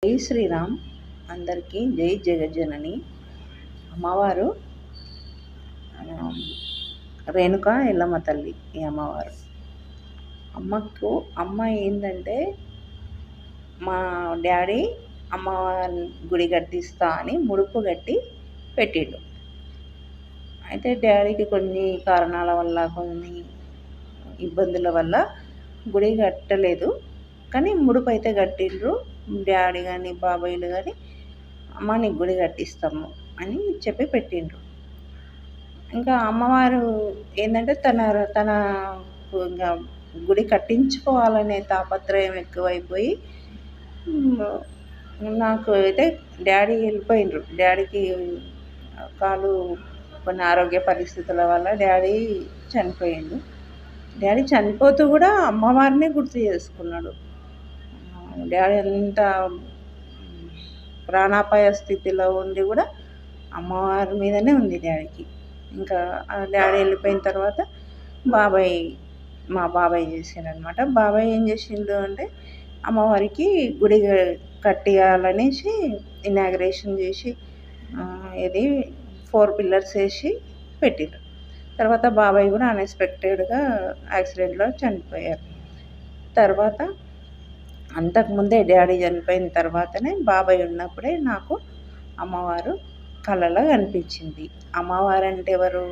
జై శ్రీరామ్. అందరికీ జై జగజ్జనని. అమ్మవారు రేణుక ఎల్లమ్మ తల్లి. ఈ అమ్మవారు అమ్మ ఏంటంటే, మా డాడీ అమ్మవారి గుడి కట్టిస్తా అని ముడుపు కట్టి పెట్టిండు. అయితే డాడీకి కొన్ని కారణాల వల్ల, కొన్ని ఇబ్బందుల వల్ల గుడి కట్టలేదు. కానీ ముడుపు అయితే కట్టిండ్రు. డాడీ కానీ బాబాయిలు కానీ అమ్మ నీకు గుడి కట్టిస్తాము అని చెప్పి పెట్టిండ్రు. ఇంకా అమ్మవారు ఏంటంటే తన ఇంకా గుడి కట్టించుకోవాలనే తాపత్రయం ఎక్కువైపోయి నాకు అయితే డాడీ వెళ్ళిపోయిండ్రు. డాడీకి కాలు కొన్ని ఆరోగ్య పరిస్థితుల వల్ల డాడీ చనిపోయిండు. డాడీ చనిపోతూ కూడా అమ్మవారినే గుర్తు చేసుకున్నాడు. డాడీ అంత ప్రాణాపాయ స్థితిలో ఉండి కూడా అమ్మవారి మీదనే ఉంది డాడీకి. ఇంకా డాడీ వెళ్ళిపోయిన తర్వాత మా బాబాయ్ చేసిండనమాట. బాబాయ్ ఏం చేసిండు అంటే, అమ్మవారికి గుడి కట్టియాలనేసి ఇనాగ్రేషన్ చేసి ఇది 4 పిల్లర్స్ వేసి పెట్టిండ్రు. తర్వాత బాబాయ్ కూడా అన్ఎక్స్పెక్టెడ్గా యాక్సిడెంట్లో చనిపోయారు. తర్వాత అంతకుముందే డాడీ చనిపోయిన తర్వాతనే బాబాయ్ ఉన్నప్పుడే నాకు అమ్మవారు కళలో కనిపించింది. అమ్మవారు అంటే ఎవరు?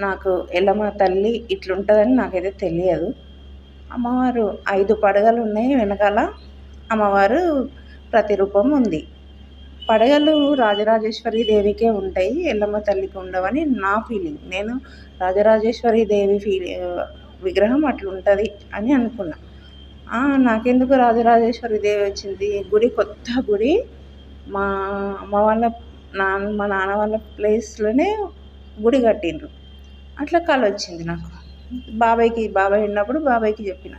నాకు ఎల్లమ్మ తల్లి ఇట్లుంటుందని నాకైతే తెలియదు. అమ్మవారు 5 పడగలు ఉన్నాయి. వెనకాల అమ్మవారు ప్రతిరూపం ఉంది. పడగలు రాజరాజేశ్వరి దేవికే ఉంటాయి, ఎల్లమ్మ తల్లికి ఉండవని నా ఫీలింగ్. నేను రాజరాజేశ్వరి దేవి విగ్రహం అట్లుంటుంది అని అనుకున్నా. నాకెందుకు రాజరాజేశ్వరి దేవి వచ్చింది? గుడి కొత్త గుడి మా నాన్న వాళ్ళ ప్లేస్లోనే గుడి కట్టిండ్రు. అట్లా కళ వచ్చింది నాకు. బాబాయ్ ఉన్నప్పుడు బాబాయ్కి చెప్పిన,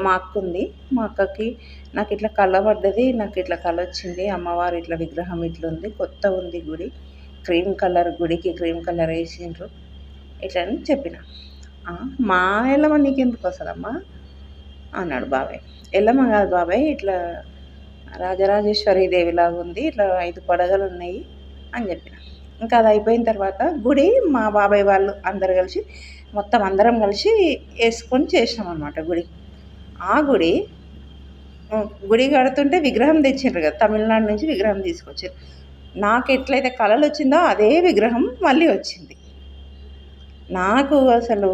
మా అక్క ఉంది, మా అక్కకి నాకు ఇట్లా కళ పడ్డది, నాకు ఇట్లా కళ వచ్చింది, అమ్మవారు ఇట్లా విగ్రహం ఇట్లా ఉంది, కొత్త ఉంది గుడి, గుడికి క్రీమ్ కలర్ వేసిండ్రు ఇట్లా అని చెప్పిన. మా ఎల్లమ్మ నీకెందుకు వస్తుందమ్మా అన్నాడు బాబాయ్. ఎల్లమ్మ కాదు బాబాయ్, ఇట్లా రాజరాజేశ్వరి దేవిలాగా ఉంది, ఇట్లా 5 పడగలు ఉన్నాయి అని చెప్పిన. ఇంకా అది అయిపోయిన తర్వాత గుడి మా బాబాయ్ వాళ్ళు అందరం కలిసి వేసుకొని చేసినాం అన్నమాట గుడి. ఆ గుడి కడుతుంటే విగ్రహం తెచ్చిండ్రు కదా, తమిళనాడు నుంచి విగ్రహం తీసుకొచ్చారు. నాకు ఎట్లయితే కళలు వచ్చిందో అదే విగ్రహం మళ్ళీ వచ్చింది. నాకు అసలు